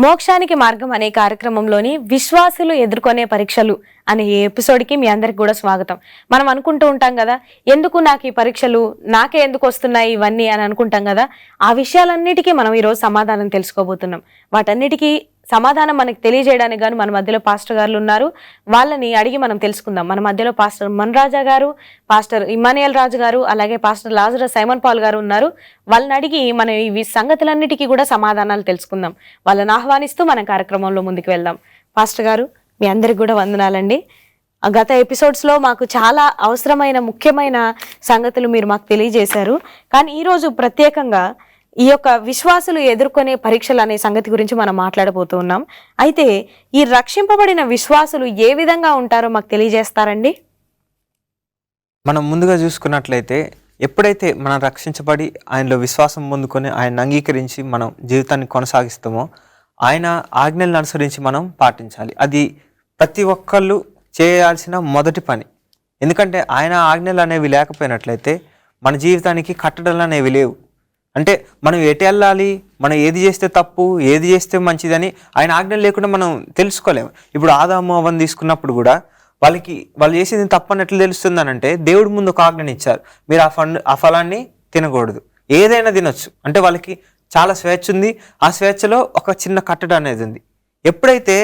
మోక్షానికి మార్గం అనే కార్యక్రమంలోని విశ్వాసులు ఎదుర్కొనే పరీక్షలు అనే ఈ ఎపిసోడ్కి మీ అందరికి కూడా స్వాగతం. మనం అనుకుంటూ ఉంటాం కదా, ఎందుకు నాకు ఈ పరీక్షలు, నాకే ఎందుకు వస్తున్నాయి ఇవన్నీ అని అనుకుంటాం కదా. ఆ విషయాలన్నిటికీ మనం ఈరోజు సమాధానం తెలుసుకోబోతున్నాం. వాటన్నిటికీ సమాధానం మనకి తెలియజేయడానికి గాను మన మధ్యలో పాస్టర్ గారు ఉన్నారు. వాళ్ళని అడిగి మనం తెలుసుకుందాం. మన మధ్యలో పాస్టర్ మన్రాజా గారు, పాస్టర్ ఇమ్మానియల్ రాజు గారు, అలాగే పాస్టర్ లాజరస్ సైమన్ పాల్ గారు ఉన్నారు. వాళ్ళని అడిగి మనం ఈ సంగతులన్నిటికీ కూడా సమాధానాలు తెలుసుకుందాం. వాళ్ళని ఆహ్వానిస్తూ మన కార్యక్రమంలో ముందుకు వెళ్దాం. పాస్టర్ గారు, మీ అందరికి కూడా వందనాలండి. గత ఎపిసోడ్స్లో మాకు చాలా అవసరమైన ముఖ్యమైన సంగతులు మీరు మాకు తెలియజేశారు. కానీ ఈరోజు ప్రత్యేకంగా ఈ యొక్క విశ్వాసులు ఎదుర్కొనే పరీక్షలు అనే సంగతి గురించి మనం మాట్లాడబోతూ ఉన్నాం. అయితే ఈ రక్షింపబడిన విశ్వాసులు ఏ విధంగా ఉంటారో మాకు తెలియజేస్తారండి? మనం ముందుగా చూసుకున్నట్లయితే, ఎప్పుడైతే మనం రక్షించబడి ఆయనలో విశ్వాసం పొందుకొని ఆయన అంగీకరించి మనం జీవితాన్ని కొనసాగిస్తామో, ఆయన ఆజ్ఞలను అనుసరించి మనం పాటించాలి. అది ప్రతి ఒక్కళ్ళు చేయాల్సిన మొదటి పని. ఎందుకంటే ఆయన ఆజ్ఞలు అనేవి లేకపోయినట్లయితే మన జీవితానికి కట్టడలు అనేవి లేవు. అంటే మనం ఎటు వెళ్ళాలి, మనం ఏది చేస్తే తప్పు, ఏది చేస్తే మంచిదని ఆయన ఆజ్ఞలు లేకుండా మనం తెలుసుకోలేము. ఇప్పుడు ఆదాము అవ్వను తీసుకున్నప్పుడు కూడా వాళ్ళు చేసేది తప్పు అన్నట్లు తెలుస్తుంది అంటే దేవుడి ముందు ఒక ఆజ్ఞని ఇచ్చారు, మీరు ఆ ఫలాన్ని తినకూడదు, ఏదైనా తినొచ్చు. అంటే వాళ్ళకి చాలా స్వేచ్ఛ ఉంది. ఆ స్వేచ్ఛలో ఒక చిన్న కట్టడం అనేది ఉంది. ఎప్పుడైతే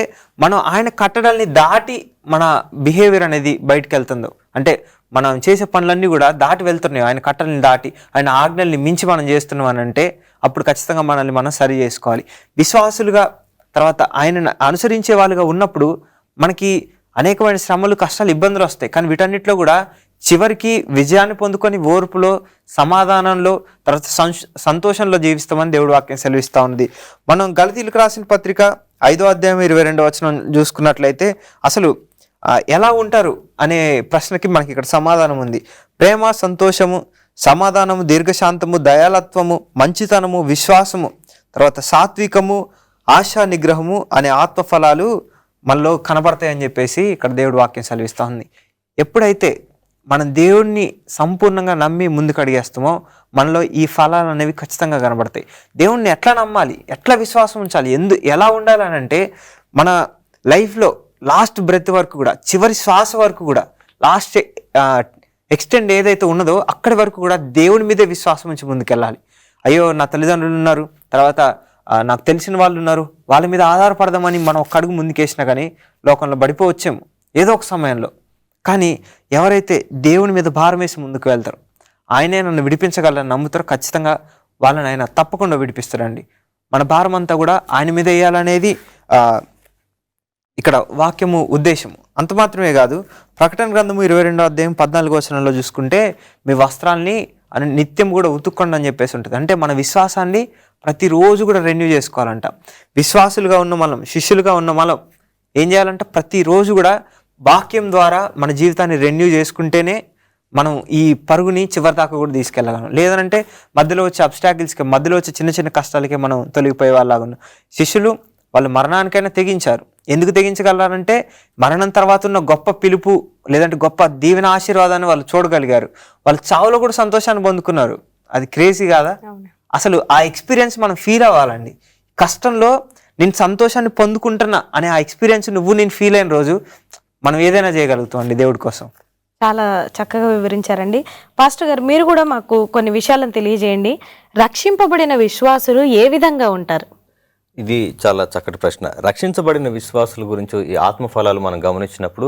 మనం ఆయన కట్టడాల్ని దాటి మన బిహేవియర్ అనేది బయటకు వెళ్తుందో, అంటే మనం చేసే పనులన్నీ కూడా దాటి వెళ్తున్నాయి, ఆయన కట్టల్ని దాటి ఆయన ఆజ్ఞల్ని మించి మనం చేస్తున్నాం అని అంటే అప్పుడు ఖచ్చితంగా మనల్ని మనం సరి చేసుకోవాలి. విశ్వాసులుగా తర్వాత ఆయనను అనుసరించే వాళ్ళుగా ఉన్నప్పుడు మనకి అనేకమైన శ్రమలు, కష్టాలు, ఇబ్బందులు వస్తాయి. కానీ వీటన్నిటిలో కూడా చివరికి విజయాన్ని పొందుకొని ఓర్పులో, సమాధానంలో, తర్వాత సంతోషంలో జీవిస్తామని దేవుడు వాక్యం సెలవిస్తూ ఉంది. మనం గలతీయులకు రాసిన పత్రిక 5వ అధ్యాయం 22వ వచనం చూసుకున్నట్లయితే అసలు ఎలా ఉంటారు అనే ప్రశ్నకి మనకి ఇక్కడ సమాధానం ఉంది. ప్రేమ, సంతోషము, సమాధానము, దీర్ఘశాంతము, దయాలత్వము, మంచితనము, విశ్వాసము, తర్వాత సాత్వికము, ఆశా నిగ్రహము అనే ఆత్మఫలాలు మనలో కనబడతాయని చెప్పేసి ఇక్కడ దేవుడు వాక్యం సెలవిస్తూ ఉంది. ఎప్పుడైతే మనం దేవుణ్ణి సంపూర్ణంగా నమ్మి ముందుకు అడిగేస్తామో మనలో ఈ ఫలాలు అనేవి ఖచ్చితంగా కనబడతాయి. దేవుణ్ణి ఎట్లా నమ్మాలి, ఎట్లా విశ్వాసం ఉంచాలి, ఎలా ఉండాలి అని అంటే మన లైఫ్లో లాస్ట్ బ్రెత్ వరకు కూడా, చివరి శ్వాస వరకు కూడా, లాస్ట్ ఎక్స్టెండ్ ఏదైతే ఉన్నదో అక్కడి వరకు కూడా దేవుని మీదే విశ్వాసం ఉంచి ముందుకెళ్ళాలి. అయ్యో నా తల్లిదండ్రులు ఉన్నారు, తర్వాత నాకు తెలిసిన వాళ్ళు ఉన్నారు, వాళ్ళ మీద ఆధారపడదామని మనం ఒక్క అడుగు ముందుకేసినా కానీ లోకంలో పడిపోవచ్చేమో ఏదో ఒక సమయంలో. కానీ ఎవరైతే దేవుని మీద భారం వేసి ముందుకు వెళ్తారో, ఆయనే నన్ను విడిపించగలని నమ్ముతారో, ఖచ్చితంగా వాళ్ళని ఆయన తప్పకుండా విడిపిస్తారండి. మన భారం అంతా కూడా ఆయన మీద వేయాలనేది ఇక్కడ వాక్యము ఉద్దేశము. అంత మాత్రమే కాదు, ప్రకటన గ్రంథము 22వ అధ్యాయం 14వ వచనంలో చూసుకుంటే మీ వస్త్రాల్ని నిత్యం కూడా ఉతుక్కోండి అని చెప్పేసి ఉంటుంది. అంటే మన విశ్వాసాన్ని ప్రతిరోజు కూడా రెన్యూ చేసుకోవాలంట. విశ్వాసులుగా ఉన్న మనం, శిష్యులుగా ఉన్న మనం ఏం చేయాలంటే ప్రతిరోజు కూడా వాక్యం ద్వారా మన జీవితాన్ని రెన్యూ చేసుకుంటేనే మనం ఈ పరుగుని చివరి దాకా కూడా తీసుకెళ్ళగలం. లేదంటే మధ్యలో వచ్చే అబ్స్టాకిల్స్కి, మధ్యలో వచ్చే చిన్న చిన్న కష్టాలకే మనం తొలగిపోయే వాళ్ళలాగా ఉన్నాం. శిష్యులు వాళ్ళు మరణానికైనా తెగించారు. ఎందుకు తెగించగలరంటే మరణం తర్వాత ఉన్న గొప్ప పిలుపు, లేదంటే గొప్ప దీవెన ఆశీర్వాదాన్ని వాళ్ళు చూడగలిగారు. వాళ్ళు చావులో కూడా సంతోషాన్ని పొందుకున్నారు. అది క్రేజీ కాదా? అసలు ఆ ఎక్స్పీరియన్స్ మనం ఫీల్ అవ్వాలండి. కష్టంలో నేను సంతోషాన్ని పొందుకుంటున్నా అనే ఆ ఎక్స్పీరియన్స్ నేను ఫీల్ అయిన రోజు మనం ఏదైనా చేయగలుగుతాం అండి దేవుడి కోసం. చాలా చక్కగా వివరించారండి. పాస్టర్ గారు, మీరు కూడా మాకు కొన్ని విషయాలను తెలియజేయండి. రక్షింపబడిన విశ్వాసులు ఏ విధంగా ఉంటారు? ఇది చాలా చక్కటి ప్రశ్న. రక్షించబడిన విశ్వాసుల గురించి ఈ ఆత్మఫలాలు మనం గమనించినప్పుడు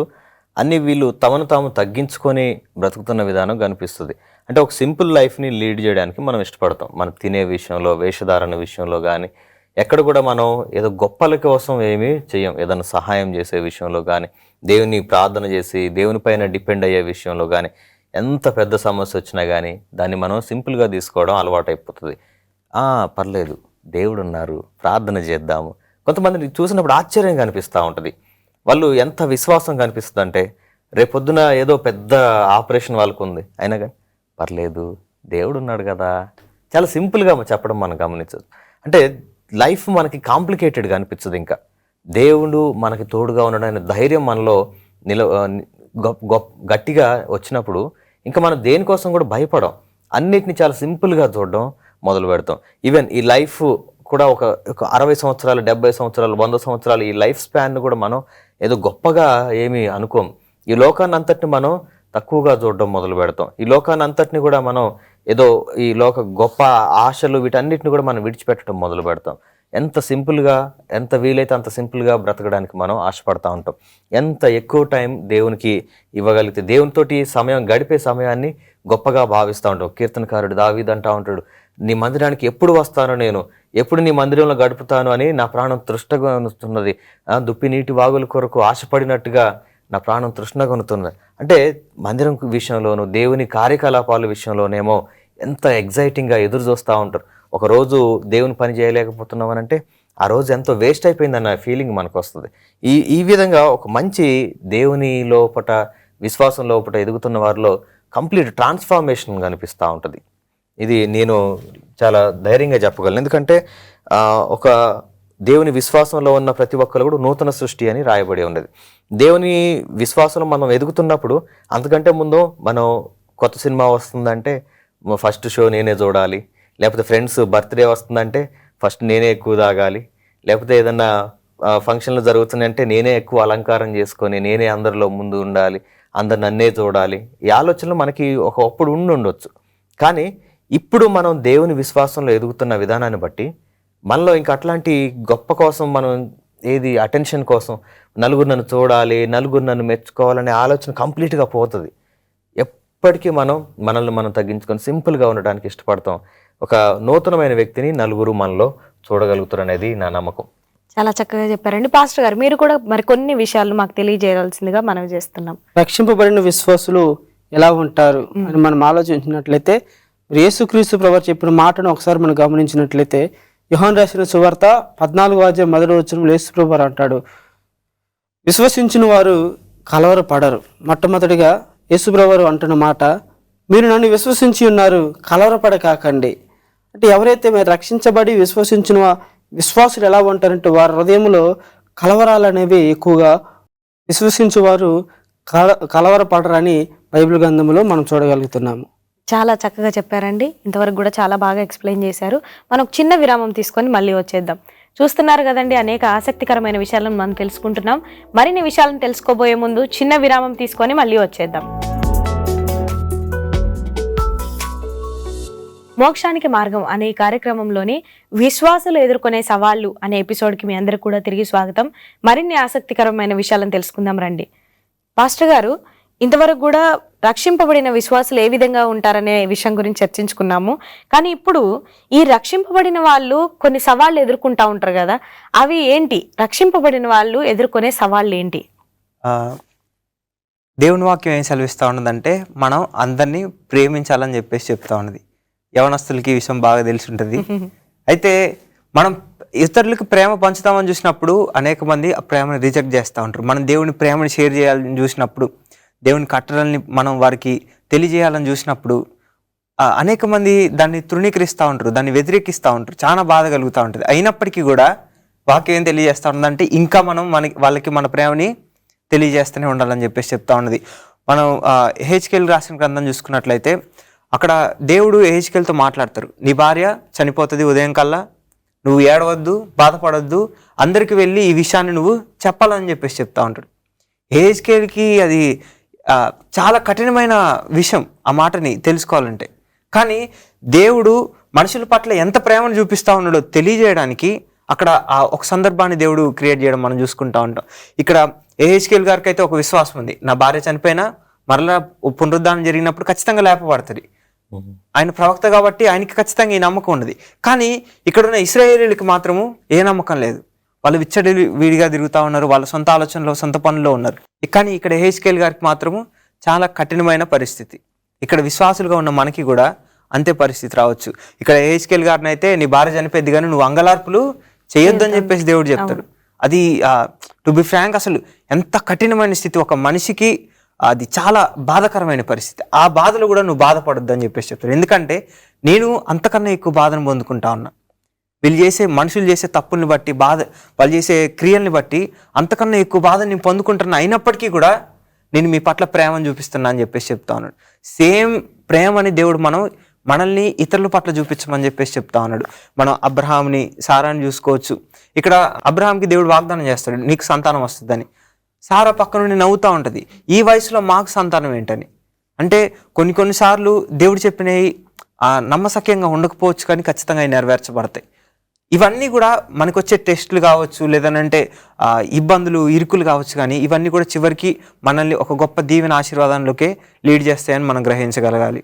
అన్ని వీళ్ళు తమను తాము తగ్గించుకొని బ్రతుకుతున్న విధానం కనిపిస్తుంది. అంటే ఒక సింపుల్ లైఫ్ని లీడ్ చేయడానికి మనం ఇష్టపడతాం. మనం తినే విషయంలో, వేషధారణ విషయంలో కానీ ఎక్కడ కూడా మనం ఏదో గొప్పల కోసం ఏమీ చెయ్యం. ఏదైనా సహాయం చేసే విషయంలో కానీ, దేవుని ప్రార్థన చేసి దేవునిపైన డిపెండ్ అయ్యే విషయంలో కానీ, ఎంత పెద్ద సమస్య వచ్చినా కానీ దాన్ని మనం సింపుల్గా తీసుకోవడం అలవాటు అయిపోతుంది. పర్లేదు, దేవుడు ఉన్నారు, ప్రార్థన చేద్దాము. కొంతమందిని చూసినప్పుడు ఆశ్చర్యం కనిపిస్తూ ఉంటుంది. వాళ్ళు ఎంత విశ్వాసం కనిపిస్తుంది అంటే, రేపొద్దున ఏదో పెద్ద ఆపరేషన్ వాళ్ళకు ఉంది, అయినా కానీ పర్లేదు, దేవుడు ఉన్నాడు కదా, చాలా సింపుల్గా చెప్పడం మనం గమనించదు. అంటే లైఫ్ మనకి కాంప్లికేటెడ్గా అనిపించదు. ఇంకా దేవుడు మనకి తోడుగా ఉండడం ధైర్యం మనలో గట్టిగా వచ్చినప్పుడు ఇంకా మనం దేనికోసం కూడా భయపడం, అన్నిటిని చాలా సింపుల్గా చూడడం మొదలు పెడతాం. ఈవెన్ ఈ లైఫ్ కూడా ఒక 60 సంవత్సరాలు, 70 సంవత్సరాలు, 100 సంవత్సరాలు ఈ లైఫ్ స్పాన్ కూడా మనం ఏదో గొప్పగా ఏమీ అనుకోం. ఈ లోకాన్ని అంతటిని మనం తక్కువగా చూడడం మొదలు పెడతాం. ఈ లోకాన్ని అంతటిని కూడా మనం ఏదో ఈ గొప్ప ఆశలు వీటన్నిటిని కూడా మనం విడిచిపెట్టడం మొదలు పెడతాం. ఎంత సింపుల్గా, ఎంత వీలైతే అంత సింపుల్గా బ్రతకడానికి మనం ఆశపడతా ఉంటాం. ఎంత ఎక్కువ టైం దేవునికి ఇవ్వగలిగితే, దేవునితోటి సమయం గడిపే సమయాన్ని గొప్పగా భావిస్తూ ఉంటాం. కీర్తనకారుడు దావీదు అంటా ఉంటాడు, నీ మందిరానికి ఎప్పుడు వస్తానో నేను, ఎప్పుడు నీ మందిరంలో గడుపుతాను అని నా ప్రాణం తృష్ణగా ఉన్నది. దుప్పి నీటి వాగుల కొరకు ఆశపడినట్టుగా నా ప్రాణం తృష్ణగా ఉన్నది. అంటే మందిరం విషయంలోనూ దేవుని కార్యకలాపాల విషయంలోనేమో ఎంత ఎగ్జైటింగ్గా ఎదురు చూస్తూ ఉంటారు. ఒకరోజు దేవుని పని చేయలేకపోతున్నామనంటే ఆ రోజు ఎంతో వేస్ట్ అయిపోయిందన్న ఫీలింగ్ మనకు వస్తుంది. ఈ విధంగా ఒక మంచి దేవుని లోపట, విశ్వాసం లోపట ఎదుగుతున్న వారిలో కంప్లీట్ ట్రాన్స్ఫార్మేషన్ కనిపిస్తూ ఉంటుంది. ఇది నేను చాలా ధైర్యంగా చెప్పగలను. ఎందుకంటే ఒక దేవుని విశ్వాసంలో ఉన్న ప్రతి ఒక్కరు కూడా నూతన సృష్టి అని రాయబడి ఉన్నది. దేవుని విశ్వాసంలో మనం ఎదుగుతున్నప్పుడు అంతకంటే ముందు మనం కొత్త సినిమా వస్తుందంటే ఫస్ట్ షో నేనే చూడాలి, లేకపోతే ఫ్రెండ్స్ బర్త్డే వస్తుందంటే ఫస్ట్ నేనే ఎక్కువ తాగాలి, లేకపోతే ఏదన్నా ఫంక్షన్లు జరుగుతున్నాయంటే నేనే ఎక్కువ అలంకారం చేసుకొని నేనే అందరిలో ముందు ఉండాలి, అందరు నన్నే చూడాలి. ఈ ఆలోచనలు మనకి ఒకప్పుడు ఉండొచ్చు. కానీ ఇప్పుడు మనం దేవుని విశ్వాసంలో ఎదుగుతున్న విధానాన్ని బట్టి మనలో ఇంకా అట్లాంటి గొప్ప కోసం మనం ఏది అటెన్షన్ కోసం నలుగురు నన్ను చూడాలి, నలుగురు నన్ను మెచ్చుకోవాలనే ఆలోచన కంప్లీట్గా పోతుంది. ఎప్పటికీ మనల్ని మనం తగ్గించుకొని సింపుల్గా ఉండడానికి ఇష్టపడతాం. ఒక నూతనమైన వ్యక్తిని నలుగురు మనలో చూడగలుగుతారు అనేది నా నమ్మకం. చాలా చక్కగా చెప్పారండి. పాస్టర్ గారు, మీరు కూడా మరికొన్ని విషయాలు మాకు తెలియజేయాల్సిందిగా మనం చేస్తున్నాం. రక్షింపబడిన విశ్వాసులు ఎలా ఉంటారు అని మనం ఆలోచించినట్లయితే, యేసుక్రీస్తు ప్రభువు చెప్పిన మాటను ఒకసారి మనం గమనించినట్లయితే, యోహాను రాసిన సువార్త 14:1 యేసు ప్రభువు అంటాడు, విశ్వసించిన వారు కలవరపడరు. మొట్టమొదటిగా యేసు ప్రభువు అంటున్న మాట, మీరు నన్ను విశ్వసించి ఉన్నారు, కలవరపడకాకండి. అంటే ఎవరైతే మీరు రక్షించబడి విశ్వసించిన విశ్వాసులు ఎలా ఉంటారంటే వారి హృదయంలో కలవరాలు అనేవి ఎక్కువగా, విశ్వసించేవారు కలవరపడరని బైబిల్ గ్రంథంలో మనం చూడగలుగుతున్నాము. చాలా చక్కగా చెప్పారండి. ఇంతవరకు కూడా చాలా బాగా ఎక్స్ప్లెయిన్ చేశారు. మనం చిన్న విరామం తీసుకొని మళ్ళీ వచ్చేద్దాం. చూస్తున్నారు కదండి, అనేక ఆసక్తికరమైన విషయాలను మనం తెలుసుకుంటున్నాం. మరిన్ని విషయాలను తెలుసుకోబోయే ముందు చిన్న విరామం తీసుకొని మళ్ళీ వచ్చేద్దాం. మోక్షానికి మార్గం అనే ఈ కార్యక్రమంలోని విశ్వాసులు ఎదుర్కొనే సవాళ్లు అనే ఎపిసోడ్కి మీ అందరికి కూడా తిరిగి స్వాగతం. మరిన్ని ఆసక్తికరమైన విషయాలను తెలుసుకుందాం రండి. పాస్టర్ గారు, ఇంతవరకు కూడా రక్షింపబడిన విశ్వాసులు ఏ విధంగా ఉంటారనే విషయం గురించి చర్చించుకున్నాము. కానీ ఇప్పుడు ఈ రక్షింపబడిన వాళ్ళు కొన్ని సవాళ్ళు ఎదుర్కొంటా ఉంటారు కదా, అవి ఏంటి? రక్షింపబడిన వాళ్ళు ఎదుర్కొనే సవాళ్ళు ఏంటి? దేవుని వాక్యం ఏం సెలవిస్తూ ఉన్నదంటే, మనం అందరినీ ప్రేమించాలని చెప్పేసి చెప్తా ఉన్నది. యవనస్తులకి ఈ విషయం బాగా తెలిసి ఉంటుంది. అయితే మనం ఇతరులకు ప్రేమ పంచుతామని చూసినప్పుడు అనేక మంది ఆ ప్రేమను రిజెక్ట్ చేస్తూ ఉంటారు. మనం దేవుని ప్రేమను షేర్ చేయాలని చూసినప్పుడు, దేవుని కట్టడల్ని మనం వారికి తెలియజేయాలని చూసినప్పుడు అనేక మంది దాన్ని తృణీకరిస్తూ ఉంటారు, దాన్ని వ్యతిరేకిస్తూ ఉంటారు. చాలా బాధ కలుగుతూ ఉంటుంది. అయినప్పటికీ కూడా వాక్యం ఏం తెలియజేస్తూ ఉందంటే, ఇంకా మనం వాళ్ళకి మన ప్రేమని తెలియజేస్తూనే ఉండాలని చెప్పేసి చెప్తా ఉన్నది. మనం హెచ్కేల్ రాసిన గ్రంథం చూసుకున్నట్లయితే అక్కడ దేవుడు హెచ్కేల్తో మాట్లాడతారు. నీ భార్య చనిపోతుంది ఉదయం కల్లా, నువ్వు ఏడవద్దు, బాధపడొద్దు, అందరికి వెళ్ళి ఈ విషయాన్ని నువ్వు చెప్పాలని చెప్పేసి చెప్తా ఉంటాడు. హెచ్కేల్కి అది చాలా కఠినమైన విషయం ఆ మాటని తెలుసుకోవాలంటే. కానీ దేవుడు మనుషుల పట్ల ఎంత ప్రేమను చూపిస్తూ ఉన్నాడో తెలియజేయడానికి అక్కడ ఒక సందర్భాన్ని దేవుడు క్రియేట్ చేయడం మనం చూసుకుంటా ఉంటాం. ఇక్కడ హెచ్కేల్ గారికి అయితే ఒక విశ్వాసం ఉంది, నా భార్య చనిపోయినా మరలా పునరుద్ధానం జరిగినప్పుడు ఖచ్చితంగా లేపబడుతుంది. ఆయన ప్రవక్త కాబట్టి ఆయనకి ఖచ్చితంగా ఈ నమ్మకం ఉన్నది. కానీ ఇక్కడున్న ఇశ్రాయేలీలకు మాత్రము ఏ నమ్మకం లేదు. వాళ్ళు విచ్చడి వీడిగా తిరుగుతూ ఉన్నారు, వాళ్ళ సొంత ఆలోచనలో, సొంత పనుల్లో ఉన్నారు. కానీ ఇక్కడ హెచ్కేల్ గారికి మాత్రము చాలా కఠినమైన పరిస్థితి. ఇక్కడ విశ్వాసులుగా ఉన్న మనకి కూడా అంతే పరిస్థితి రావచ్చు. ఇక్కడ హెచ్కేల్ గారిని అయితే నీ భార్య చనిపోద్ది కానీ నువ్వు అంగలార్పులు చేయొద్దు అని చెప్పేసి దేవుడు చెప్తాడు. అది టు బి ఫ్రాంక్ అసలు ఎంత కఠినమైన స్థితి, ఒక మనిషికి అది చాలా బాధకరమైన పరిస్థితి. ఆ బాధలో కూడా నువ్వు బాధపడొద్దు అని చెప్పేసి చెప్తాడు. ఎందుకంటే నేను అంతకన్నా ఎక్కువ బాధను పొందుకుంటా ఉన్నా. మనుషులు చేసే తప్పుల్ని బట్టి, వాళ్ళు చేసే క్రియల్ని బట్టి అంతకన్నా ఎక్కువ బాధను నేను పొందుకుంటున్నా. అయినప్పటికీ కూడా నేను మీ పట్ల ప్రేమను చూపిస్తున్నా అని చెప్పేసి చెప్తా ఉన్నాడు. సేమ్ ప్రేమని దేవుడు మనం మనల్ని ఇతరుల పట్ల చూపించమని చెప్పేసి చెప్తా ఉన్నాడు. మనం అబ్రహాంని, సారాని చూసుకోవచ్చు. ఇక్కడ అబ్రహాంకి దేవుడు వాగ్దానం చేస్తాడు, నీకు సంతానం వస్తుందని. సారా పక్క నుండి నవ్వుతూ ఉంటుంది, ఈ వయసులో మాకు సంతానం ఏంటని. అంటే కొన్నిసార్లు దేవుడు చెప్పినవి నమ్మసక్యంగా ఉండకపోవచ్చు, కానీ ఖచ్చితంగా అవి నెరవేర్చబడతాయి. ఇవన్నీ కూడా మనకు వచ్చే టెస్టులు కావచ్చు, లేదనంటే ఇబ్బందులు, ఇరుకులు కావచ్చు, కానీ ఇవన్నీ కూడా చివరికి మనల్ని ఒక గొప్ప దీవెన ఆశీర్వాదంలోకే లీడ్ చేస్తాయని మనం గ్రహించగలగాలి.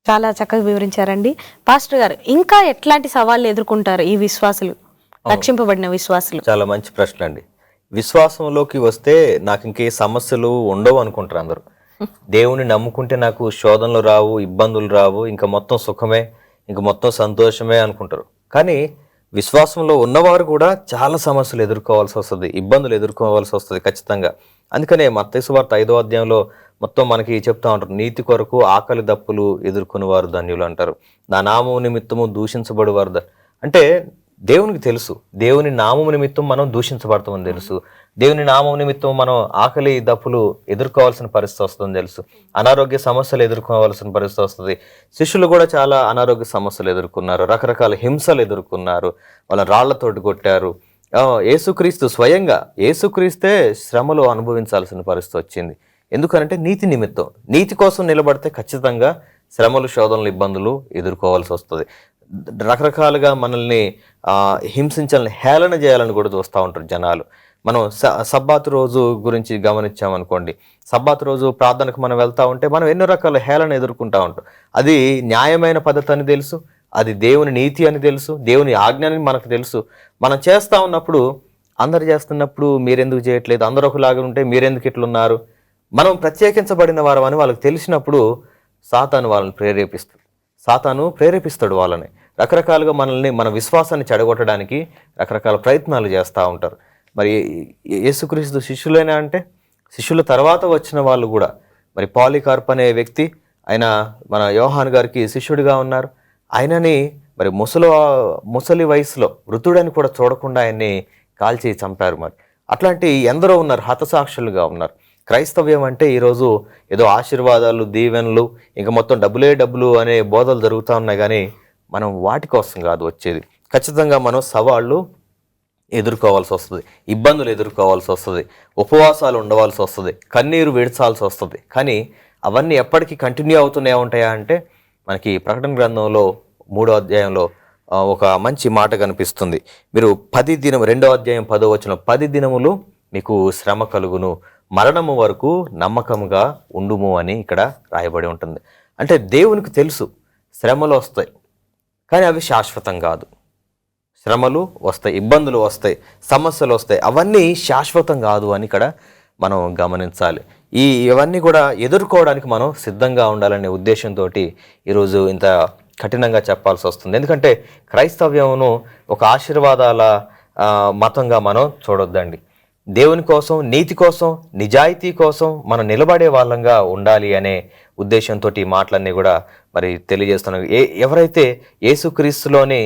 చాలా చక్కగా వివరించారండి పాస్టర్ గారు. ఇంకా ఎట్లాంటి సవాళ్ళు ఎదుర్కొంటారు ఈ విశ్వాసులు, రక్షింపబడిన విశ్వాసులు? చాలా మంచి ప్రశ్న అండి. విశ్వాసంలోకి వస్తే నాకు ఇంకే సమస్యలు ఉండవు అనుకుంటారు అందరూ. దేవుని నమ్ముకుంటే నాకు శోధనలు రావు, ఇబ్బందులు రావు, ఇంకా మొత్తం సుఖమే, ఇంకా మొత్తం సంతోషమే అనుకుంటారు. కానీ విశ్వాసంలో ఉన్నవారు కూడా చాలా సమస్యలు ఎదుర్కోవాల్సి వస్తుంది, ఇబ్బందులు ఎదుర్కోవాల్సి వస్తుంది ఖచ్చితంగా. అందుకనే మత్తయి సువార్త 5వ అధ్యాయంలో మొత్తం మనకి చెప్తా ఉంటారు, నీతి కొరకు ఆకలి దప్పులు ఎదుర్కొని వారు ధన్యులు అంటారు, నా నామము నిమిత్తము దూషించబడు వారు. అంటే దేవునికి తెలుసు, దేవుని నామము నిమిత్తం మనం దూషించబడతామని తెలుసు, దేవుని నామం నిమిత్తం మనం ఆకలి దప్పులు ఎదుర్కోవాల్సిన పరిస్థితి వస్తుందని తెలుసు, అనారోగ్య సమస్యలు ఎదుర్కోవాల్సిన పరిస్థితి వస్తుంది. శిష్యులు కూడా చాలా అనారోగ్య సమస్యలు ఎదుర్కొన్నారు, రకరకాల హింసలు ఎదుర్కొన్నారు, వాళ్ళ రాళ్లతోటి కొట్టారు. యేసుక్రీస్తు స్వయంగా యేసుక్రీస్తే శ్రమలు అనుభవించాల్సిన పరిస్థితి వచ్చింది. ఎందుకనంటే నీతి నిమిత్తం, నీతి కోసం నిలబడితే ఖచ్చితంగా శ్రమలు, శోధనలు, ఇబ్బందులు ఎదుర్కోవాల్సి వస్తుంది. రకరకాలుగా మనల్ని హింసించాలని, హేళన చేయాలని కూడా చూస్తూ ఉంటారు జనాలు. మనం సబ్బాతు రోజు గురించి గమనించామనుకోండి, సబ్బాతు రోజు ప్రార్థనకు మనం వెళ్తూ ఉంటే మనం ఎన్నో రకాల హేళన ఎదుర్కొంటూ ఉంటాం. అది న్యాయమైన పద్ధతి అని తెలుసు, అది దేవుని నీతి అని తెలుసు, దేవుని ఆజ్ఞ అని మనకు తెలుసు. మనం చేస్తూ ఉన్నప్పుడు, అందరు చేస్తున్నప్పుడు మీరెందుకు చేయట్లేదు, అందరూ ఒకలాగా ఉంటే మీరెందుకు ఇట్లున్నారు, మనం ప్రత్యేకించబడిన వారు అని వాళ్ళకి తెలిసినప్పుడు సాతాను వాళ్ళని ప్రేరేపిస్తాడు వాళ్ళని. రకరకాలుగా మనల్ని, మన విశ్వాసాన్ని చెడగొట్టడానికి రకరకాల ప్రయత్నాలు చేస్తూ ఉంటారు. మరి యేసుక్రీస్తు శిష్యులైనా అంటే శిష్యుల తర్వాత వచ్చిన వాళ్ళు కూడా, మరి పాలికార్ప్ అనే వ్యక్తి, ఆయన మన యోహాన్ గారికి శిష్యుడిగా ఉన్నారు. ఆయనని మరి ముసలి వయసులో వృద్ధుడని కూడా చూడకుండా ఆయన్ని కాల్చి చంపారు. మరి అట్లాంటి ఎందరో ఉన్నారు, హతసాక్షులుగా ఉన్నారు. క్రైస్తవ్యం అంటే ఈరోజు ఏదో ఆశీర్వాదాలు, దీవెనలు, ఇంకా మొత్తం డబ్బులు అనే బోధలు జరుగుతూ ఉన్నాయి, కానీ మనం వాటి కోసం కాదు వచ్చేది. ఖచ్చితంగా మనం సవాళ్ళు ఎదుర్కోవాల్సి వస్తుంది, ఇబ్బందులు ఎదుర్కోవాల్సి వస్తుంది, ఉపవాసాలు ఉండవలసి వస్తుంది, కన్నీరు విడచాల్సి వస్తుంది. కానీ అవన్నీ ఎప్పటికీ కంటిన్యూ అవుతూనే ఉంటాయా అంటే మనకి ప్రకటన గ్రంథంలో 3వ అధ్యాయంలో ఒక మంచి మాట కనిపిస్తుంది. మీరు 2వ అధ్యాయం 10వ వచనం, 10 దినములు మీకు శ్రమ కలుగును, మరణము వరకు నమ్మకముగా ఉండుము అని ఇక్కడ రాయబడి ఉంటుంది. అంటే దేవునికి తెలుసు శ్రమలు వస్తాయి, కానీ అవి శాశ్వతం కాదు. శ్రమలు వస్తాయి, ఇబ్బందులు వస్తాయి, సమస్యలు వస్తాయి, అవన్నీ శాశ్వతం కాదు అని ఇక్కడ మనం గమనించాలి. ఇవన్నీ కూడా ఎదుర్కోవడానికి మనం సిద్ధంగా ఉండాలనే ఉద్దేశంతో ఈరోజు ఇంత కఠినంగా చెప్పాల్సి వస్తుంది. ఎందుకంటే క్రైస్తవ్యమును ఒక ఆశీర్వాదాల మతంగా మనం చూడొద్దండి. దేవుని కోసం, నీతి కోసం, నిజాయితీ కోసం మనం నిలబడే వాళ్ళంగా ఉండాలి అనే ఉద్దేశంతో ఈ మాటలన్నీ కూడా మరి తెలియజేస్తున్నాం. ఎవరైతే యేసుక్రీస్తులోని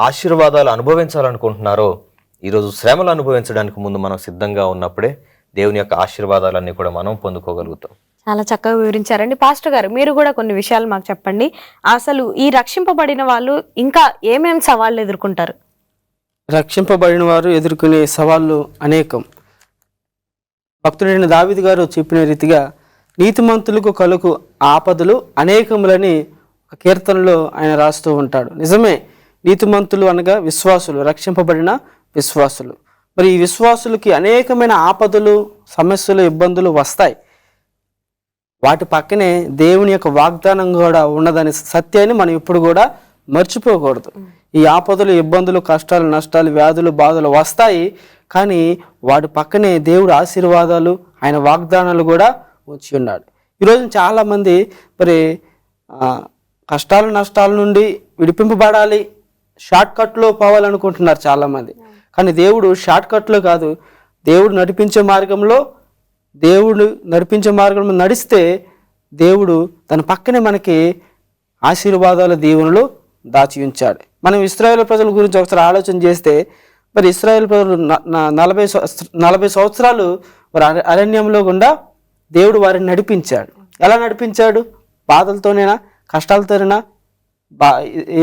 ఆశీర్వాదాలు అనుభవించాలనుకుంటున్నారో, ఈరోజు శ్రమలు అనుభవించడానికి ముందు మనం సిద్ధంగా ఉన్నప్పుడే దేవుని యొక్క ఆశీర్వాదాలన్నీ కూడా మనం పొందుకోగలుగుతాం. చాలా చక్కగా వివరించారండి పాస్టర్ గారు. మీరు కూడా కొన్ని విషయాలు మాకు చెప్పండి. అసలు ఈ రక్షింపబడిన వాళ్ళు ఇంకా ఏమేమి సవాళ్ళు ఎదుర్కొంటారు? రక్షింపబడిన వారు ఎదుర్కొనే సవాళ్ళు అనేకం. భక్తుడైన దావీదు గారు చెప్పిన రీతిగా నీతిమంతులకు కలుగు ఆపదలు అనేకములని ఒక కీర్తనలో ఆయన రాస్తూ ఉంటాడు. నిజమే, నీతిమంతులు అనగా విశ్వాసులు, రక్షింపబడిన విశ్వాసులు. మరి ఈ విశ్వాసులకి అనేకమైన ఆపదలు, సమస్యలు, ఇబ్బందులు వస్తాయి. వాటి పక్కనే దేవుని యొక్క వాగ్దానం కూడా ఉన్నదనే సత్యాన్ని మనం ఇప్పుడు కూడా మర్చిపోకూడదు. ఈ ఆపదలు, ఇబ్బందులు, కష్టాలు, నష్టాలు, వ్యాధులు, బాధలు వస్తాయి, కానీ వాటి పక్కనే దేవుడు ఆశీర్వాదాలు, ఆయన వాగ్దానాలు కూడా వచ్చి ఉన్నాడు. ఈరోజు చాలామంది మరి కష్టాలు, నష్టాల నుండి విడిపింపబడాలి, షార్ట్ కట్లో పోవాలనుకుంటున్నారు చాలామంది. కానీ దేవుడు షార్ట్ కట్లో కాదు, దేవుడు నడిపించే మార్గంలో నడిస్తే దేవుడు తన పక్కనే మనకి ఆశీర్వాదాల దీవెనలు దాచి ఉంచాడు. మనం ఇశ్రాయేలు ప్రజల గురించి ఒకసారి ఆలోచన చేస్తే, మరి ఇశ్రాయేలు ప్రజలు 40 సంవత్సరాలు వారి అరణ్యంలో గుండా దేవుడు వారిని నడిపించాడు. ఎలా నడిపించాడు? బాధలతోనేనా? కష్టాలతోనేనా,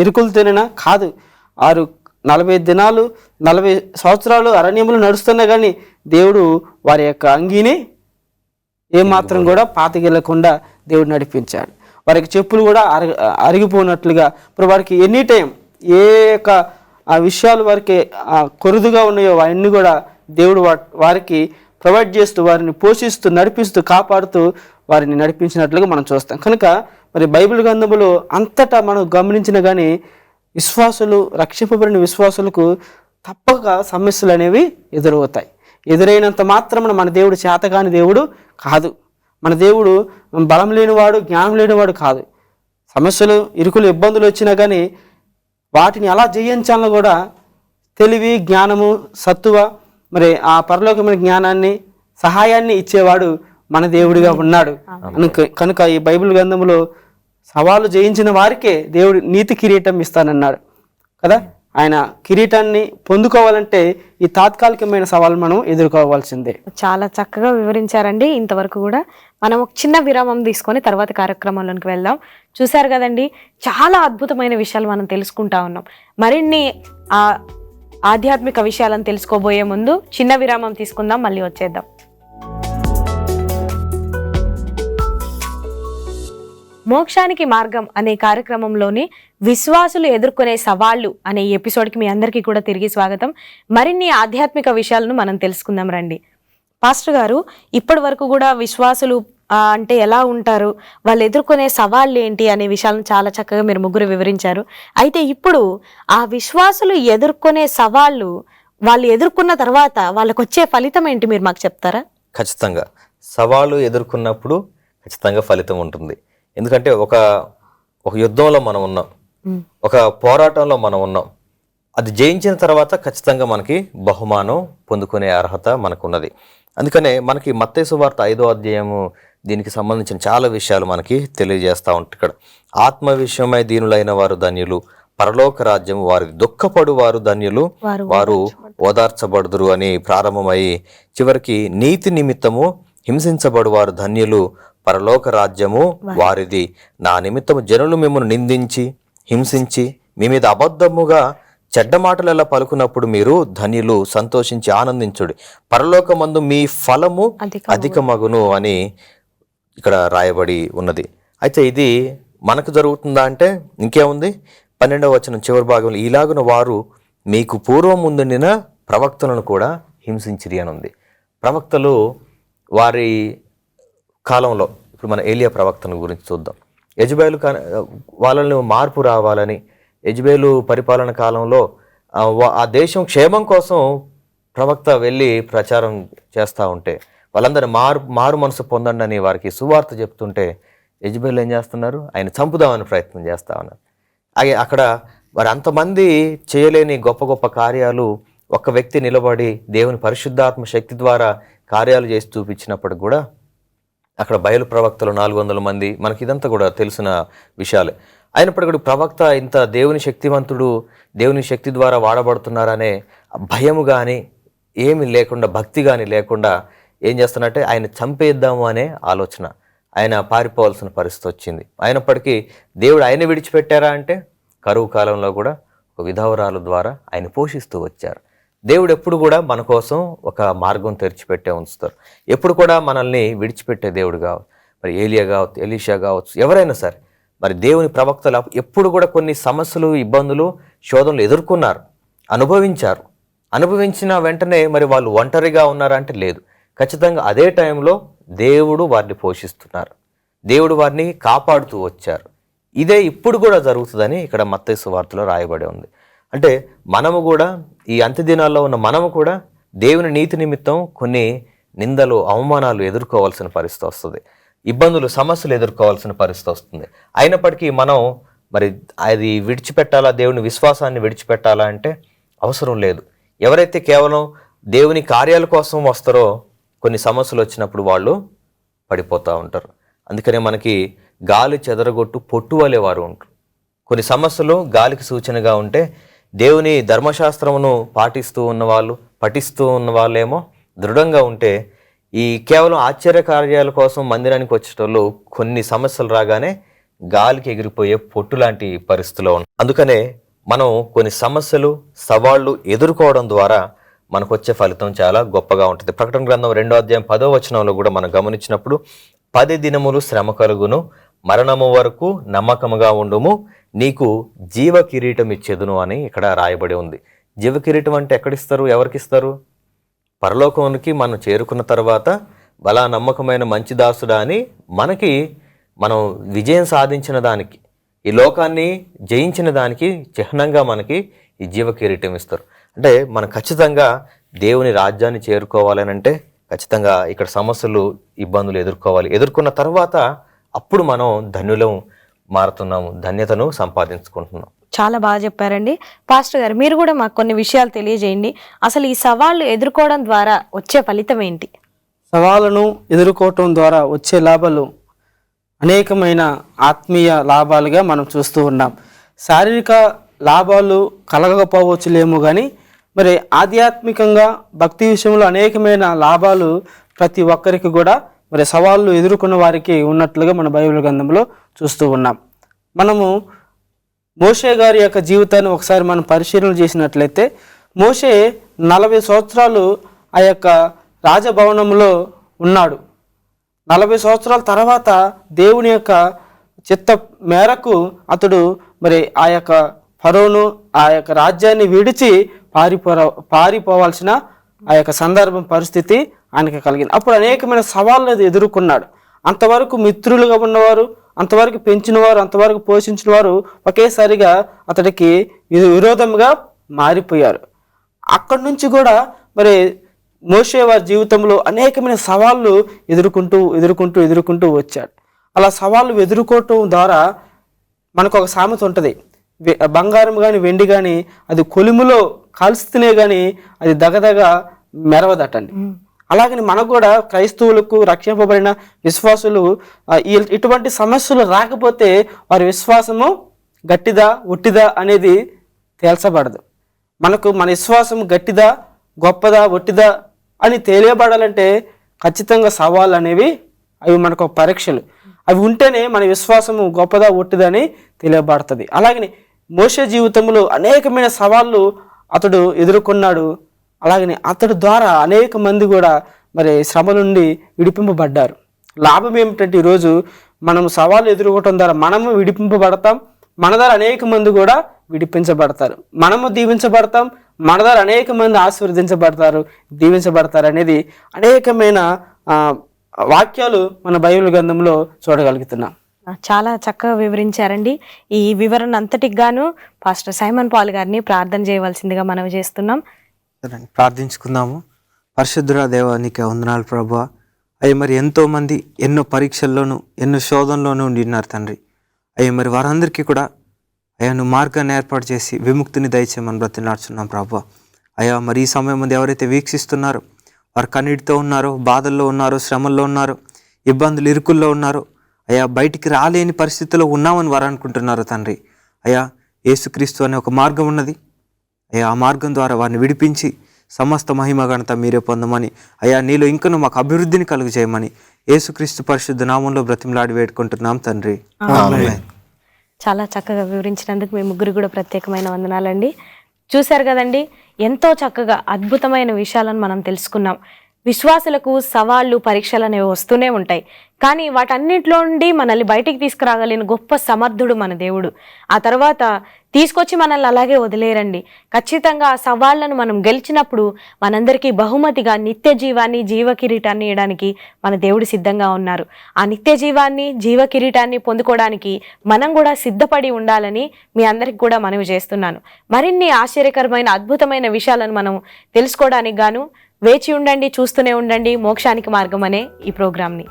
ఎరుకులతోనేనా? కాదు. 40 దినాలు 40 సంవత్సరాలు అరణ్యములు నడుస్తున్నా కానీ దేవుడు వారి యొక్క అంగీని ఏమాత్రం కూడా పాతగిల్లకుండా దేవుడు నడిపించాడు. వారికి చెప్పులు కూడా అరిగిపోయినట్లుగా ఇప్పుడు వారికి ఎనీ టైం ఏ యొక్క ఆ విషయాలు వారికి కొరుదుగా ఉన్నాయో అవన్నీ కూడా దేవుడు వారికి ప్రొవైడ్ చేస్తూ, వారిని పోషిస్తూ, నడిపిస్తూ, కాపాడుతూ వారిని నడిపించినట్లుగా మనం చూస్తాం. కనుక మరి బైబిల్ గ్రంథములో అంతటా మనం గమనించిన కానీ విశ్వాసులు, రక్షింపబడిన విశ్వాసులకు తప్పక సమస్యలు అనేవి ఎదురవుతాయి. ఎదురైనంత మాత్రం మన దేవుడు చేతకాని దేవుడు కాదు. మన దేవుడు బలం లేనివాడు, జ్ఞానం లేనివాడు కాదు. సమస్యలు, ఇరుకులు, ఇబ్బందులు వచ్చినా కానీ వాటిని ఎలా జయించాలో కూడా తెలివి, జ్ఞానము, సత్తువ, మరి ఆ పరలోకమైన జ్ఞానాన్ని, సహాయాన్ని ఇచ్చేవాడు మన దేవుడిగా ఉన్నాడు. కనుక ఈ బైబిల్ గ్రంథంలో సవాలు జయించిన వారికే దేవుడు నీతి కిరీటం ఇస్తానన్నాడు కదా. ఆయన కిరీటాన్ని పొందుకోవాలంటే ఈ తాత్కాలికమైన సవాలు మనం ఎదుర్కోవాల్సిందే. చాలా చక్కగా వివరించారండి. ఇంతవరకు కూడా మనం ఒక చిన్న విరామం తీసుకొని తర్వాత కార్యక్రమంలోకి వెళ్దాం. చూశారు కదండి, చాలా అద్భుతమైన విషయాలు మనం తెలుసుకుంటా ఉన్నాం. మరిన్ని ఆధ్యాత్మిక విషయాలను తెలుసుకోబోయే ముందు చిన్న విరామం తీసుకుందాం, మళ్ళీ వచ్చేద్దాం. మోక్షానికి మార్గం అనే కార్యక్రమంలోని విశ్వాసులు ఎదుర్కొనే సవాళ్లు అనే ఎపిసోడ్కి మీ అందరికీ కూడా తిరిగి స్వాగతం. మరిన్ని ఆధ్యాత్మిక విషయాలను మనం తెలుసుకుందాం రండి. పాస్టర్ గారు, ఇప్పటి వరకు కూడా విశ్వాసులు అంటే ఎలా ఉంటారు, వాళ్ళు ఎదుర్కొనే సవాళ్ళు ఏంటి అనే విషయాలను చాలా చక్కగా మీరు ముగ్గురు వివరించారు. అయితే ఇప్పుడు ఆ విశ్వాసులు ఎదుర్కొనే సవాళ్ళు వాళ్ళు ఎదుర్కొన్న తర్వాత వాళ్ళకు వచ్చే ఫలితం ఏంటి మీరు మాకు చెప్తారా? ఖచ్చితంగా సవాలు ఎదుర్కొన్నప్పుడు ఖచ్చితంగా ఫలితం ఉంటుంది. ఎందుకంటే ఒక యుద్ధంలో మనం ఉన్నాం, ఒక పోరాటంలో మనం ఉన్నాం. అది జయించిన తర్వాత ఖచ్చితంగా మనకి బహుమానం పొందుకునే అర్హత మనకున్నది. అందుకనే మనకి మత్తయి సువార్త 5వ అధ్యాయము దీనికి సంబంధించిన చాలా విషయాలు మనకి తెలియజేస్తూ ఉంటాయి. ఇక్కడ ఆత్మ విషయమై దీనులైన వారు ధన్యులు, పరలోక రాజ్యము వారిది, దుఃఖపడు వారు ధన్యులు, వారు ఓదార్చబడుదురు అని ప్రారంభమై చివరికి నీతి నిమిత్తము హింసించబడు వారు ధన్యులు, పరలోక రాజ్యము వారిది. నా నిమిత్తము జనులు మిమ్మల్ని నిందించి హింసించి మీ మీద అబద్ధముగా చెడ్డ మాటలు ఎలా పలుకున్నప్పుడు మీరు ధన్యులు, సంతోషించి ఆనందించుడి, పరలోకమందు మీ ఫలము అధికమగును అని ఇక్కడ రాయబడి ఉన్నది. అయితే ఇది మనకు జరుగుతుందా అంటే ఇంకేముంది, 12వ వచనం చివరి భాగంలో ఇలాగున వారు మీకు పూర్వం ముందుండిన ప్రవక్తలను కూడా హింసించిరి అని ఉంది. ప్రవక్తలు వారి కాలంలో, ఇప్పుడు మన ఏలియా ప్రవక్తను గురించి చూద్దాం. యెజబేలు వాళ్ళని మార్పు రావాలని, యెజబేలు పరిపాలన కాలంలో ఆ దేశం క్షేమం కోసం ప్రవక్త వెళ్ళి ప్రచారం చేస్తూ ఉంటే వాళ్ళందరూ మారు మనసు పొందండి అని వారికి సువార్త చెప్తుంటే యెజబేలు ఏం చేస్తున్నారు, ఆయన చంపుదామని ప్రయత్నం చేస్తూ ఉన్నారు. అక్కడ వారు అంతమంది చేయలేని గొప్ప గొప్ప కార్యాలు ఒక వ్యక్తి నిలబడి దేవుని పరిశుద్ధాత్మ శక్తి ద్వారా కార్యాలు చేసి చూపించినప్పుడు కూడా అక్కడ బయలు ప్రవక్తలు 400 మంది, మనకి ఇదంతా కూడా తెలిసిన విషయాలే. అయినప్పటికీ ప్రవక్త ఇంత దేవుని శక్తివంతుడు, దేవుని శక్తి ద్వారా వాడబడుతున్నారనే భయము కానీ ఏమి లేకుండా, భక్తి కానీ లేకుండా ఏం చేస్తున్నట్టే ఆయన చంపేద్దాము అనే ఆలోచన, ఆయన పారిపోవాల్సిన పరిస్థితి వచ్చింది. అయినప్పటికీ దేవుడు ఆయన విడిచిపెట్టారా అంటే కరువు కాలంలో కూడా ఒక విధవరాలు ద్వారా ఆయన పోషిస్తూ వచ్చారు. దేవుడు ఎప్పుడు కూడా మన కోసం ఒక మార్గం తెరిచిపెట్టే ఉంచుతారు. ఎప్పుడు కూడా మనల్ని విడిచిపెట్టే దేవుడు కావచ్చు, మరి ఏలియా కావచ్చు, ఎలీషా కావచ్చు, ఎవరైనా సరే మరి దేవుని ప్రవక్తలు ఎప్పుడు కూడా కొన్ని సమస్యలు, ఇబ్బందులు, శోధనలు ఎదుర్కొన్నారు, అనుభవించారు. అనుభవించిన వెంటనే మరి వాళ్ళు ఒంటరిగా ఉన్నారంటే లేదు. ఖచ్చితంగా అదే టైంలో దేవుడు వారిని పోషిస్తున్నారు, దేవుడు వారిని కాపాడుతూ వచ్చారు. ఇదే ఇప్పుడు కూడా జరుగుతుందని ఇక్కడ మత్తయి సువార్తలో రాయబడి ఉంది. అంటే మనము కూడా ఈ అంత్య దినాల్లో ఉన్న మనము కూడా దేవుని నీతి నిమిత్తం కొన్ని నిందలు, అవమానాలు ఎదుర్కోవాల్సిన పరిస్థితి వస్తుంది, ఇబ్బందులు, సమస్యలు ఎదుర్కోవాల్సిన పరిస్థితి వస్తుంది. అయినప్పటికీ మనం మరి అది విడిచిపెట్టాలా, దేవుని విశ్వాసాన్ని విడిచిపెట్టాలా అంటే అవసరం లేదు. ఎవరైతే కేవలం దేవుని కార్యాల కోసం వస్తారో కొన్ని సమస్యలు వచ్చినప్పుడు వాళ్ళు పడిపోతూ ఉంటారు. అందుకనే మనకి గాలి చెదరగొట్టు పొట్టు వలె వారు ఉంటారు. కొన్ని సమస్యలు గాలికి సూచనగా ఉంటే దేవుని ధర్మశాస్త్రమును పాటిస్తూ ఉన్నవాళ్ళు, పఠిస్తూ ఉన్న వాళ్ళేమో దృఢంగా ఉంటే, ఈ కేవలం ఆశ్చర్య కార్యాల కోసం మందిరానికి వచ్చేటోళ్ళు కొన్ని సమస్యలు రాగానే గాలికి ఎగిరిపోయే పొట్టు లాంటి పరిస్థితిలో ఉన్నాం. అందుకనే మనం కొన్ని సమస్యలు, సవాళ్లు ఎదుర్కోవడం ద్వారా మనకు వచ్చే ఫలితం చాలా గొప్పగా ఉంటుంది. ప్రకటన గ్రంథం 2వ అధ్యాయం 10వ వచనంలో కూడా మనం గమనించినప్పుడు 10 దినములు శ్రమ కలుగును, మరణము వరకు నమ్మకముగా ఉండుము, నీకు జీవ కిరీటం ఇచ్చేదును అని ఇక్కడ రాయబడి ఉంది. జీవ కిరీటం అంటే ఎక్కడిస్తారు, ఎవరికిస్తారు? పరలోకానికి మనం చేరుకున్న తర్వాత బలా నమ్మకమైన మంచి దాసుడా అని మనం విజయం సాధించిన దానికి, ఈ లోకాన్ని జయించిన దానికి చిహ్నంగా మనకి ఈ జీవ కిరీటం ఇస్తారు. అంటే మనం ఖచ్చితంగా దేవుని రాజ్యాన్ని చేరుకోవాలని అంటే ఖచ్చితంగా ఇక్కడ సమస్యలు, ఇబ్బందులు ఎదుర్కొన్న తర్వాత అప్పుడు మనం ధన్యులం మారుతున్నాము, ధన్యతను సంపాదించుకుంటున్నాం. చాలా బాగా చెప్పారండి. పాస్టర్ గారు, మీరు కూడా మాకు కొన్ని విషయాలు తెలియజేయండి. అసలు ఈ సవాళ్ళు ఎదుర్కోవడం ద్వారా వచ్చే ఫలితం ఏంటి? సవాళ్ళను ఎదుర్కోవటం ద్వారా వచ్చే లాభాలు అనేకమైన ఆత్మీయ లాభాలుగా మనం చూస్తూ ఉన్నాం. శారీరక లాభాలు కలగకపోవచ్చులేమో కానీ మరి ఆధ్యాత్మికంగా భక్తి విషయంలో అనేకమైన లాభాలు ప్రతి ఒక్కరికి కూడా మరి సవాళ్ళు ఎదుర్కొన్న వారికి ఉన్నట్లుగా మన బైబిల్ గ్రంథంలో చూస్తూ ఉన్నాం. మనము మోషే గారి యొక్క జీవితాన్ని ఒకసారి మనం పరిశీలన చేసినట్లయితే, మోషే 40 సంవత్సరాలు ఆ యొక్క రాజభవనంలో ఉన్నాడు. 40 సంవత్సరాల తర్వాత దేవుని యొక్క చిత్త మేరకు అతడు మరి ఆ యొక్క ఫరోను, ఆ యొక్క రాజ్యాన్ని విడిచి పారిపోవాల్సిన ఆ యొక్క సందర్భం, పరిస్థితి ఆయనకి కలిగింది. అప్పుడు అనేకమైన సవాళ్ళు ఎదుర్కొన్నాడు. అంతవరకు మిత్రులుగా ఉన్నవారు, అంతవరకు పెంచినవారు, అంతవరకు పోషించిన వారు ఒకేసారిగా అతడికి విరోధంగా మారిపోయారు. అక్కడి నుంచి కూడా మరి మోషే వారి జీవితంలో అనేకమైన సవాళ్ళు ఎదుర్కొంటూ వచ్చాడు. అలా సవాళ్ళు ఎదుర్కోవటం ద్వారా మనకు ఒక సామెత ఉంటుంది, బంగారం కానీ వెండి కానీ అది కొలిములో కాల్స్తేనే కానీ అది దగదగ మెరవదటండి. అలాగని మనకు కూడా క్రైస్తవులకు, రక్షింపబడిన విశ్వాసులు ఇటువంటి సమస్యలు రాకపోతే వారి విశ్వాసము గట్టిదా ఒట్టిదా అనేది తేల్చబడదు. మన విశ్వాసం గట్టిదా, గొప్పదా, ఒట్టిదా అని తెలియబడాలంటే ఖచ్చితంగా సవాళ్ళు అనేవి అవి మనకు పరీక్షలు. అవి ఉంటేనే మన విశ్వాసము గొప్పదా ఒట్టిదా అని తెలియబడుతుంది. అలాగని మోషే జీవితంలో అనేకమైన సవాళ్ళు అతడు ఎదుర్కొన్నాడు. అలాగని అతడి ద్వారా అనేక మంది కూడా మరి శ్రమ నుండి విడిపింపబడ్డారు. లాభం ఏమిటంటే ఈరోజు మనం సవాళ్ళు ఎదుర్కోవటం ద్వారా మనము విడిపింపబడతాం, మన ద్వారా అనేక మంది కూడా విడిపించబడతారు. మనము దీవించబడతాం, మన ద్వారా అనేక మంది ఆశీర్వదించబడతారు, దీవించబడతారు అనేది అనేకమైన వాక్యాలు మన బైబిల్ గ్రంథంలో చూడగలుగుతున్నాం. చాలా చక్కగా వివరించారండి. ఈ వివరణ అంతటికి గాను పాస్టర్ సైమన్ పాల్ గారిని ప్రార్థన చేయవలసిందిగా మనవి చేస్తున్నాం. ప్రార్థించుకుందాము. పరిశుద్ధురా దేవా, నీకే వందనాలు ప్రభువా. అయ్యి మరి ఎంతోమంది ఎన్నో పరీక్షల్లోనూ ఎన్నో శోధనలోనూ ఉండిన్నారు తండ్రి. అయ్యి మరి వారందరికీ కూడా అయ్యా నువ్వు మార్గాన్ని ఏర్పాటు చేసి విముక్తిని దయచేయమని బ్రతిలాడుచున్నాం ప్రభువా. అయ్యా మరి ఈ సమయం ముందు ఎవరైతే వీక్షిస్తున్నారో, వారు కన్నీటితో ఉన్నారో, బాధల్లో ఉన్నారో, శ్రమల్లో ఉన్నారో, ఇబ్బందులు ఇరుకుల్లో ఉన్నారో, అయ్యా బయటికి రాలేని పరిస్థితిలో ఉన్నామని వారు అనుకుంటున్నారు తండ్రి. అయ్యా యేసుక్రీస్తు అనే ఒక మార్గం ఉన్నది. అయ్యా ఆ మార్గం ద్వారా వారిని విడిపించి సమస్త మహిమ ఘనత మీరే పొందమని, అయ్యా నీలో ఇంకను మాకు అభివృద్ధిని కలుగు చేయమని యేసుక్రీస్తు పరిశుద్ధ నామంలో బ్రతిమలాడి వేడుకుంటున్నాం తండ్రి. చాలా చక్కగా వివరించినందుకు మీ ముగ్గురు కూడా ప్రత్యేకమైన వందనాలండి. చూశారు కదండి, ఎంతో చక్కగా అద్భుతమైన విషయాలను మనం తెలుసుకున్నాం. విశ్వాసులకు సవాళ్ళు, పరీక్షలు అనేవి వస్తూనే ఉంటాయి. కానీ వాటన్నిటిలో నుండి మనల్ని బయటికి తీసుకురాగలిగిన గొప్ప సమర్థుడు మన దేవుడు. ఆ తర్వాత తీసుకొచ్చి మనల్ని అలాగే వదిలేరండి. ఖచ్చితంగా ఆ సవాళ్లను మనం గెలిచినప్పుడు మనందరికీ బహుమతిగా నిత్య జీవాన్ని, జీవ కిరీటాన్ని ఇవ్వడానికి మన దేవుడు సిద్ధంగా ఉన్నారు. ఆ నిత్య జీవాన్ని, జీవ కిరీటాన్ని పొందుకోవడానికి మనం కూడా సిద్ధపడి ఉండాలని మీ అందరికి కూడా మనవి చేస్తున్నాను. మరిన్ని ఆశ్చర్యకరమైన, అద్భుతమైన విషయాలను మనం తెలుసుకోవడానికి గాను వేచి ఉండండి, చూస్తూనే ఉండండి మోక్షానికి మార్గం అనే ఈ ప్రోగ్రామ్ని.